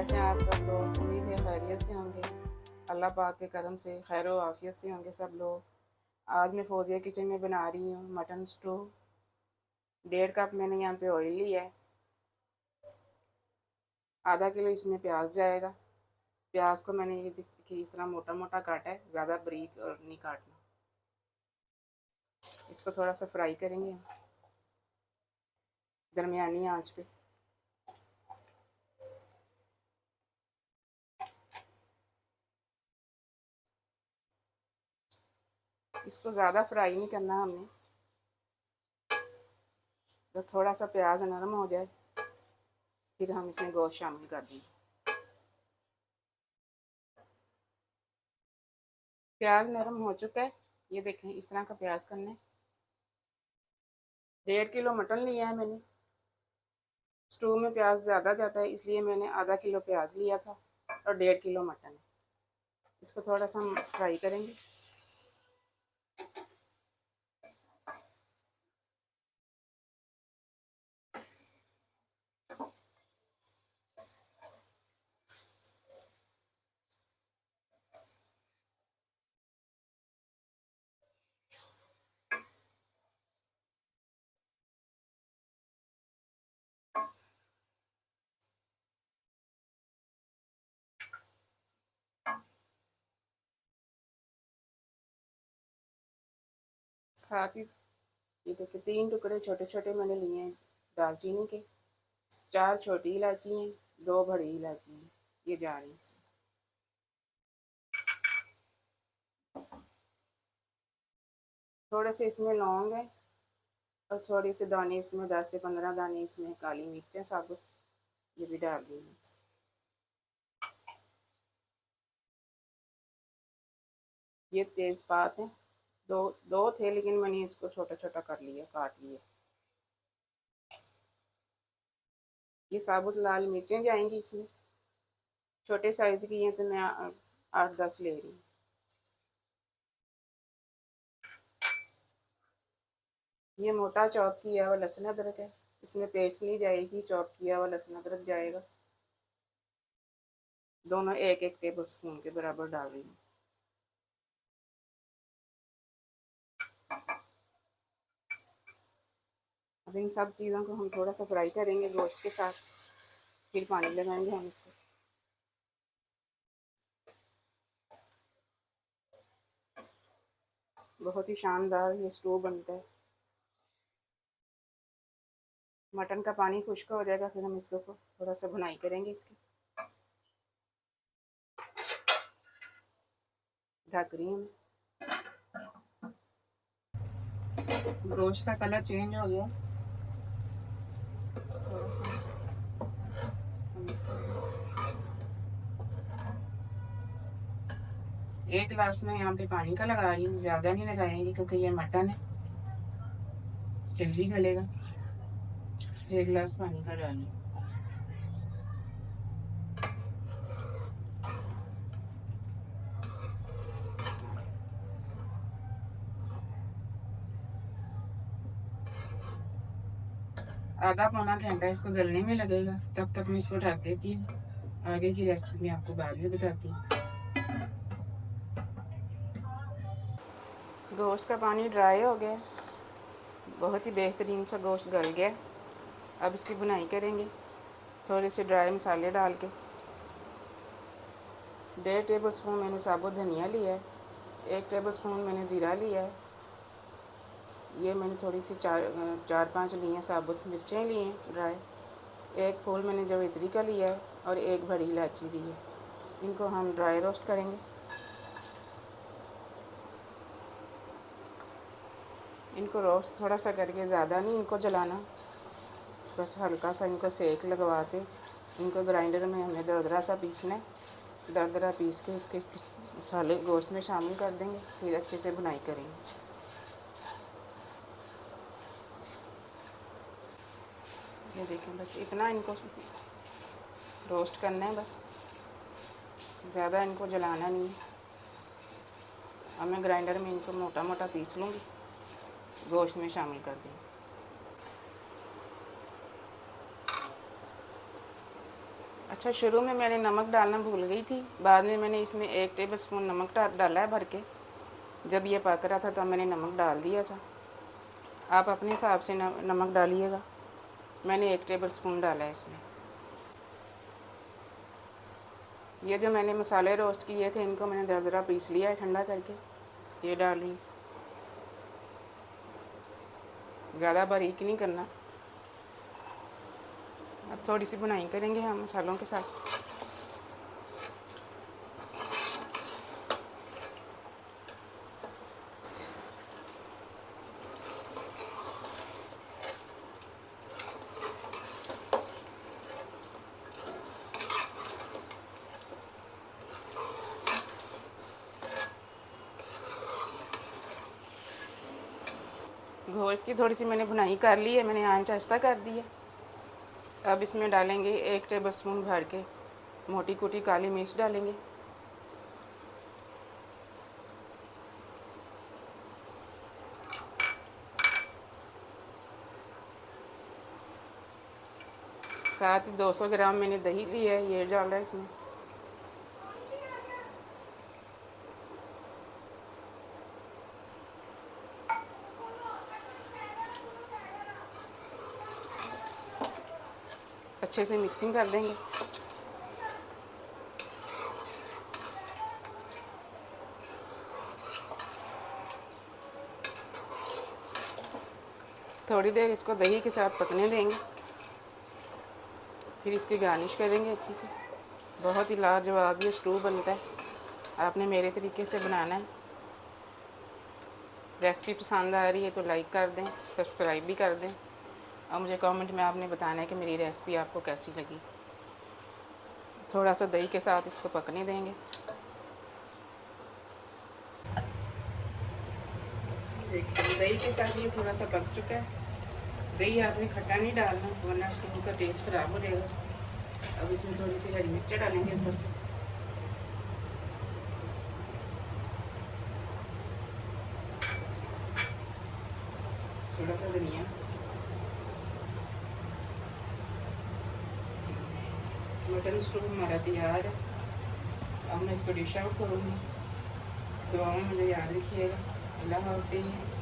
कैसे हैं आप सब लोग? उम्मीद है खैरियत से होंगे। अल्लाह पाक के करम से खैर व आफियत से होंगे सब लोग। आज मैं फौजिया किचन में बना रही हूँ मटन स्टू। 1.5 कप मैंने यहाँ पे ऑयल लिया है। आधा किलो इसमें प्याज जाएगा। प्याज को मैंने ये कि इस तरह मोटा मोटा काटा है, ज़्यादा बारीक और नहीं काटना। इसको थोड़ा सा फ्राई करेंगे दरमियानी आंच पे। इसको ज़्यादा फ्राई नहीं करना हमने, तो थोड़ा सा प्याज नरम हो जाए फिर हम इसमें गोश्त शामिल कर देंगे। प्याज नरम हो चुका है, ये देखें इस तरह का प्याज करना है। 1.5 किलो मटन लिया है मैंने। स्टू में प्याज ज़्यादा जाता है इसलिए मैंने आधा किलो प्याज लिया था और 1.5 किलो मटन। इसको थोड़ा सा हम फ्राई करेंगे। साथ ही ये देखिए 3 टुकड़े छोटे छोटे मैंने लिए हैं दालचीनी के। 4 छोटी इलायची हैं, 2 बड़ी इलायची हैं, ये जा रही है। थोड़े से इसमें लौंग है और थोड़े से दाने इसमें 10 से 15 दाने इसमें काली मिर्चें साबुत, ये भी डाल देंगे। ये तेज़पात हैं, दो दो थे लेकिन मैंने इसको छोटा छोटा कर लिया, काट लिया। ये साबुत लाल मिर्चें जाएंगी इसमें। छोटे साइज़ की हैं तो मैं 8-10 ले रही हूँ। ये मोटा चॉप किया हुआ लहसुन अदरक है, इसमें पेस्ट नहीं जाएगी, चॉप किया हुआ लहसुन अदरक जाएगा। दोनों 1-1 टेबल स्पून के बराबर डाल रही हूँ। अब इन सब चीज़ों को हम थोड़ा सा फ्राई करेंगे गोश्त के साथ, फिर पानी लगाएंगे हम इसको। बहुत ही शानदार ये स्टू बनता है। मटन का पानी खुश्क हो जाएगा फिर हम इसको थोड़ा सा भुनाई करेंगे इसकी। ढक रही हूँ। गोश्त का कलर चेंज हो गया। एक गिलास में यहाँ पे पानी का लगा रही हूँ, ज़्यादा नहीं लगाएंगे क्योंकि ये मटन है, जल्दी गलेगा। 1 गिलास पानी का डालें। आधा पौना घंटा इसको गलने में लगेगा, तब तक मैं इसको ढक देती हूँ। आगे की रेसिपी मैं आपको बाद में बताती हूँ। गोश्त का पानी ड्राई हो गया, बहुत ही बेहतरीन सा गोश्त गल गया। अब इसकी बुनाई करेंगे थोड़े से ड्राई मसाले डाल के। 1.5 टेबल स्पून मैंने साबुत धनिया लिया है, 1 टेबल स्पून मैंने ज़ीरा लिया है, ये मैंने थोड़ी सी 4-5 ली हैं साबुत मिर्चें ली हैं ड्राई, 1 फूल मैंने जावित्री का लिया है और 1 बड़ी इलायची ली है। इनको हम ड्राई रोस्ट करेंगे। इनको रोस्ट थोड़ा सा करके, ज़्यादा नहीं इनको जलाना, बस हल्का सा इनको सेक लगवा के इनको ग्राइंडर में हमें दरदरा सा पीसना है। दरदरा पीस के इसके मसाले गोश्त में शामिल कर देंगे, फिर अच्छे से भुनाई करेंगे। ये देखें बस इतना इनको रोस्ट करना है, बस ज़्यादा इनको जलाना नहीं है। अब मैं ग्राइंडर में इनको मोटा मोटा पीस लूँगी, गोश्त में शामिल कर देंगे। अच्छा, शुरू में मैंने नमक डालना भूल गई थी, बाद में मैंने इसमें 1 टेबल स्पून नमक डाला है भर के। जब ये पक रहा था तब मैंने नमक डाल दिया था। आप अपने हिसाब से नमक डालिएगा। मैंने 1 टेबल स्पून डाला है इसमें। ये जो मैंने मसाले रोस्ट किए थे इनको मैंने दरदरा पीस लिया है ठंडा करके। ये डाल रही, ज़्यादा बारीक नहीं करना। अब थोड़ी सी बुनाई करेंगे हम मसालों के साथ। गोश्त की थोड़ी सी मैंने भुनाई कर ली है, मैंने आंच आहिस्ता कर दी है। अब इसमें डालेंगे 1 टेबल स्पून भर के मोटी कुटी काली मिर्च डालेंगे। साथ ही 200 ग्राम मैंने दही ली है, ये डाला है इसमें। अच्छे से मिक्सिंग कर देंगे। थोड़ी देर इसको दही के साथ पकने देंगे, फिर इसकी गार्निश करेंगे अच्छी से। बहुत ही लाजवाब ये स्टू बनता है। आपने मेरे तरीके से बनाना है। रेसिपी पसंद आ रही है तो लाइक कर दें, सब्सक्राइब भी कर दें, और मुझे कमेंट में आपने बताना है कि मेरी रेसिपी आपको कैसी लगी। थोड़ा सा दही के साथ इसको पकने देंगे। देखिए दही के साथ ये थोड़ा सा पक चुका है। दही आपने खट्टा नहीं डालना वरना स्टू का टेस्ट ख़राब हो जाएगा। अब इसमें थोड़ी सी हरी मिर्च डालेंगे ऊपर से। थोड़ा सा धनिया। मटन स्टू हमारा तैयार है। अब मैं इसको डिश आउट करूँगी। दुआओं में मुझे याद रखिएगा। अल्लाह हाफिज़।